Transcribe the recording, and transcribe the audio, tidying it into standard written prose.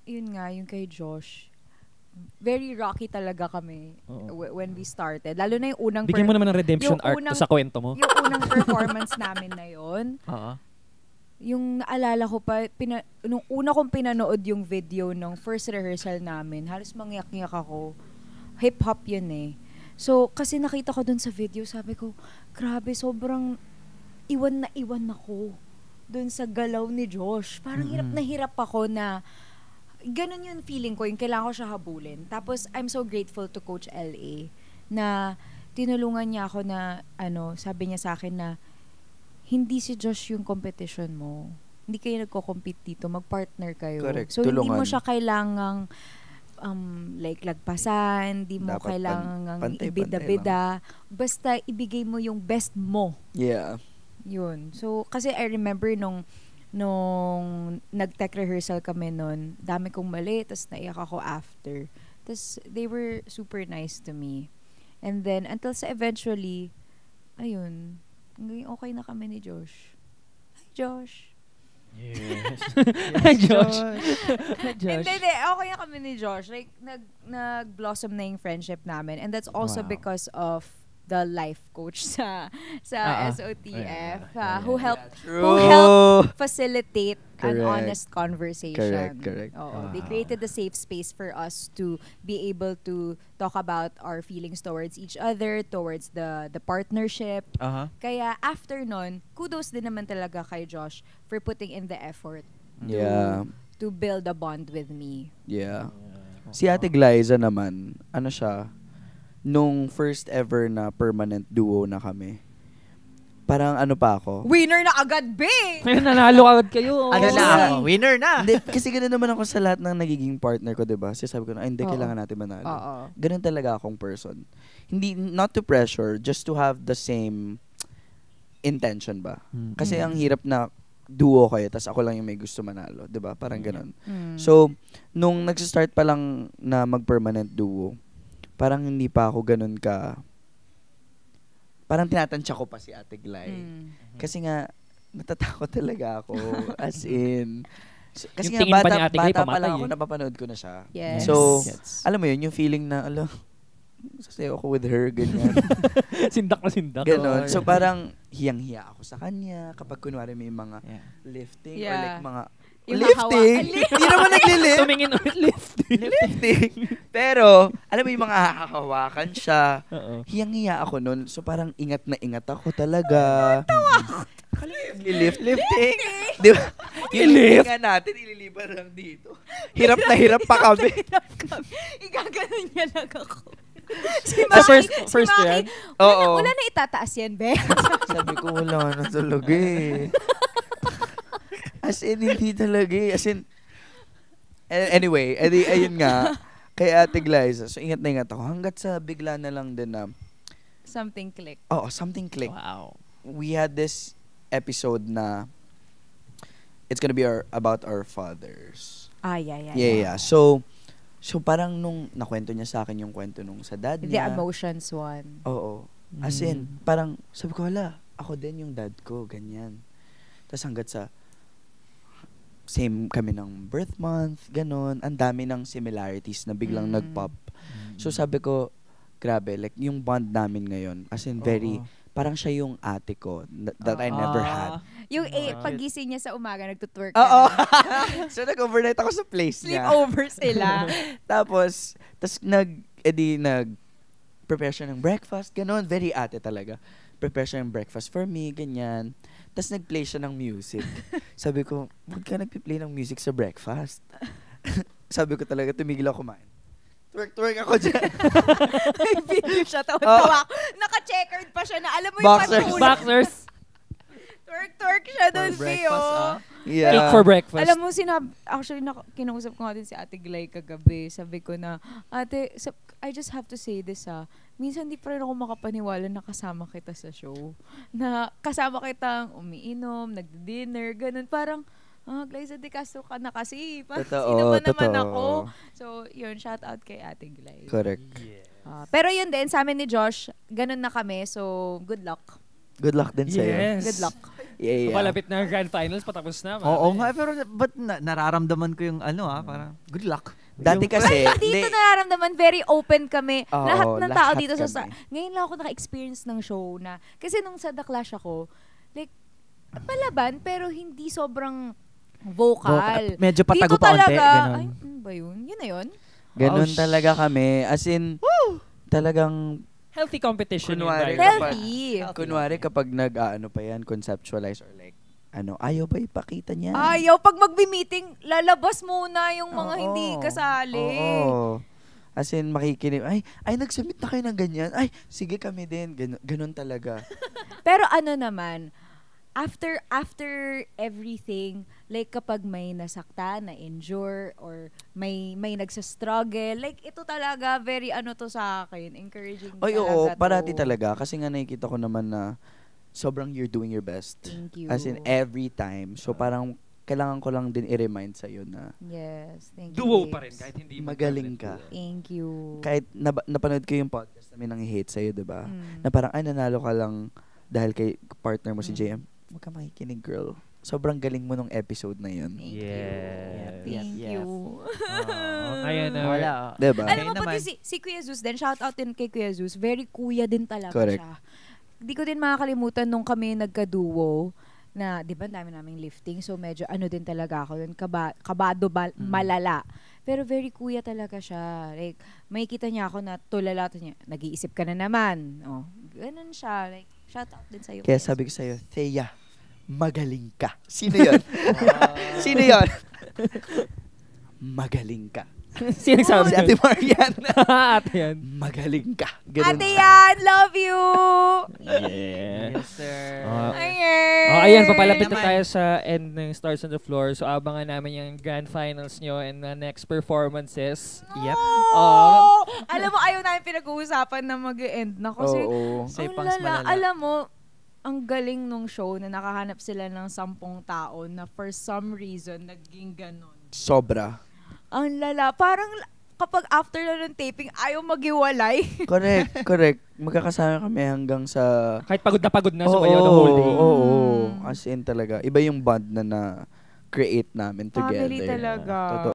yun nga, yung kay Josh, very rocky talaga kami when we started. Lalo na yung unang... Bigyan mo naman ng redemption arc to sa kwento mo. Yung unang performance namin na yun. Yung naalala ko pa, nung una kong pinanood yung video ng first rehearsal namin, halos mangyak-ngyak ako. Hip-hop yun eh. So, kasi nakita ko dun sa video, sabi ko, grabe, sobrang iwan ako dun sa galaw ni Josh. Parang hirap na hirap ako na ganun yung feeling ko, yung kailangan ko siya habulin. Tapos, I'm so grateful to Coach L.A. na tinulungan niya ako na, sabi niya sa akin na, hindi si Josh yung competition mo. Hindi kayo nagko-compete dito, mag-partner kayo. Correct. So, tulungan. hindi mo siya kailangang, like, lagpasan, hindi mo Dapat kailangang pantay-pantay ibida-bida. Basta, ibigay mo yung best mo. Yeah. Yun. So, kasi I remember nung nag-tech rehearsal kami nun, dami kong mali, tas naiyak ako after. Tas they were super nice to me. And then, until sa eventually, ayun, okay na kami ni Josh. Hi, Josh. Yes. Hi, Josh. Hi, Josh. Hindi, okay na kami ni Josh. Like, nag-blossom na yung friendship namin. And that's also because of the life coach sa SOTF who helped facilitate an honest conversation. Correct. They created a safe space for us to be able to talk about our feelings towards each other, towards the partnership. Kaya after nun, kudos din naman talaga kay Josh for putting in the effort to build a bond with me. Yeah. Si Ate Glyza naman, siya, nung first ever na permanent duo na kami, parang pa ako. Winner na agad, be! Nanalo agad kayo. Ako? Winner na! Hindi, kasi ganoon naman ako sa lahat ng nagiging partner ko, diba? Sabi ko na, hindi, kailangan natin manalo. Ganun talaga akong person. Hindi, not to pressure, just to have the same intention ba? Kasi ang hirap na duo kayo, tas ako lang yung may gusto manalo, diba? Parang ganun. So, nung nagsistart pa lang na mag-permanent duo, parang hindi pa ako ganun parang tinatansya ko pa si Ate Glay. Kasi nga, natatakot talaga ako. As in, kasi nga bata pa lang ako, napapanood ko na siya. Yes. So, alam mo yun, yung feeling na, sasayaw ako with her, ganyan. Sindak na sindak. Ganon. So, parang hiyang-hiya ako sa kanya kapag kunwari may mga lifting or like mga lifting? Hindi naman naglilift. Tumingin ulit lifting. Pero, alam mo yung mga hahawakan siya. Hiyang-hiya ako nun. So, parang ingat na ingat ako talaga. Tawa ako. Lifting. Di ba? Yung lifting natin, ililibar lang dito. Hirap na hirap pa kami. Igaganon niya lang ako. First yan? Wala na itataas yan, be. Sabi ko, wala na talaga eh. As in, hindi talaga eh. As in, anyway, ayun nga, kay Ate Glyza, so ingat na ingat ako. Hanggat sa bigla na lang din na something clicked. Something clicked. Wow. We had this episode na it's gonna be about our fathers. Yeah. So parang nung nakwento niya sa akin yung kwento nung sa dad niya. The emotions one. Oo. As in, parang sabi ko, ako din yung dad ko, ganyan. Tapos hanggat sa same kami ng birth month, ganun. Ang dami ng similarities na biglang nag-pop. So sabi ko, grabe, like yung bond namin ngayon, as in very, parang siya yung ate ko that I never had. Yung pagising niya sa umaga, nagtutwerk So nag-overnight ako sa place niya. Sleepover sila. Tapos nag-prepare siya ng breakfast, ganun. Very ate talaga. Prepare siya ng breakfast for me, ganyan. Tapos nag-play siya ng music. Sabi ko, wag ka nag-play ng music sa breakfast. Sabi ko talaga, tumigil ako kumain. Twerk ako dyan. May video siya, tawa-tawa. Naka-checkered pa siya na, alam mo yung pantulog. Boxers. Twerk siya doon, Pio. Yeah. Cake for breakfast. Alam mo, actually, kinausap ko nga din si Ate Glay kagabi. Sabi ko na, Ate, I just have to say this minsan di pa rin ako makapaniwala na kasama kita sa show. Na kasama kitang umiinom, nagdi-dinner, ganun. Parang, Glyza de Castro ka na kasi. Sino ba naman ako? So, yun, shout out kay Ate Glay. Correct. Pero yun din, sa amin ni Josh, ganun na kami. So, good luck. Good luck din sa'yo. Yes. Good luck. Yeah. Palapit na ang grand finals, patapos na. Oo nga, pero ba't nararamdaman ko yung parang good luck. Dati kasi, dito nararamdaman, very open kami. Oo, lahat ng tao lahat dito sa kami. ngayon lang ako naka-experience ng show na, kasi nung sa The Clash ako, like, palaban, pero hindi sobrang vocal. Medyo patago dito pa talaga, onte, ganun. ay, ano ba yun? Yun na yun? Ganun talaga kami. As in, talagang, Healthy competition. Kunwari, yun, Healthy. kunwari kapag conceptualize or like, ayaw ba ipakita niya? Ayaw, pag magbi-meeting, lalabas muna yung mga Oo. hindi kasali. Oo. As in, makikinig, ay, nag-submit na kayo ng ganyan. Ay, sige kami din. Ganun talaga. Pero ano naman, after everything, like kapag may nasakta, na-injure, or may nagsa-struggle, like ito talaga, very to sa akin, encouraging Ay, talaga oo, to. parati talaga. Kasi nga nakikita ko naman na sobrang you're doing your best. Thank you. As in, every time. So, parang kailangan ko lang din i-remind sa'yo na Yes, thank you. Duo babes. pa rin, kahit hindi magaling ka. Thank you. Kahit napanood ko yung podcast namin ng hate sa'yo, diba? Mm. Na parang, nanalo ka lang dahil kay partner mo si JM. Huwag ka makikinig, girl. Sobrang galing mo nung episode na yun. Thank Yeah. you. Thank Yes. you. Ngayon na. Wala. Diba? Alam mo, Ngayon pati si Kuya Zeus din, shout out din kay Kuya Zeus, very kuya din talaga Correct. siya. Hindi ko din makakalimutan nung kami nagka-duo, na, di ba, dami naming lifting, so medyo din talaga ako dun, kabado malala. Pero very kuya talaga siya. Like, may kita niya ako na tulala niya, nag-iisip ka na naman. Oh, ganun siya. Like, shout out din sa'yo. Kaya sabi ko sa'yo, Thea, magaling ka. Sino yun? Sino yun? Magaling ka. Sino nagsabi? Si Ate Marian. Ate yan. Magaling ka. Ganun Ate siya. Yan, love you! Yeah. Yes, sir. Ayan, papalapit na tayo sa end ng Stars on the Floor. So, abangan namin yung grand finals nyo and the next performances. Yep. Oh! Alam mo, ayaw namin pinag-uusapan na mag-end na kasi, Oo. Say ang pangs lala. malala. Alam mo, ang galing nung show na nakahanap sila ng 10 tao na for some reason, naging ganon. Sobra. Ang lala. Parang kapag after na ng taping, ayaw maghiwalay. Correct. Magkakasama kami hanggang sa... Kahit pagod na sumayaw the whole day. Oo. As in talaga. Iba yung bond na na-create namin together. Family talaga. Totoo.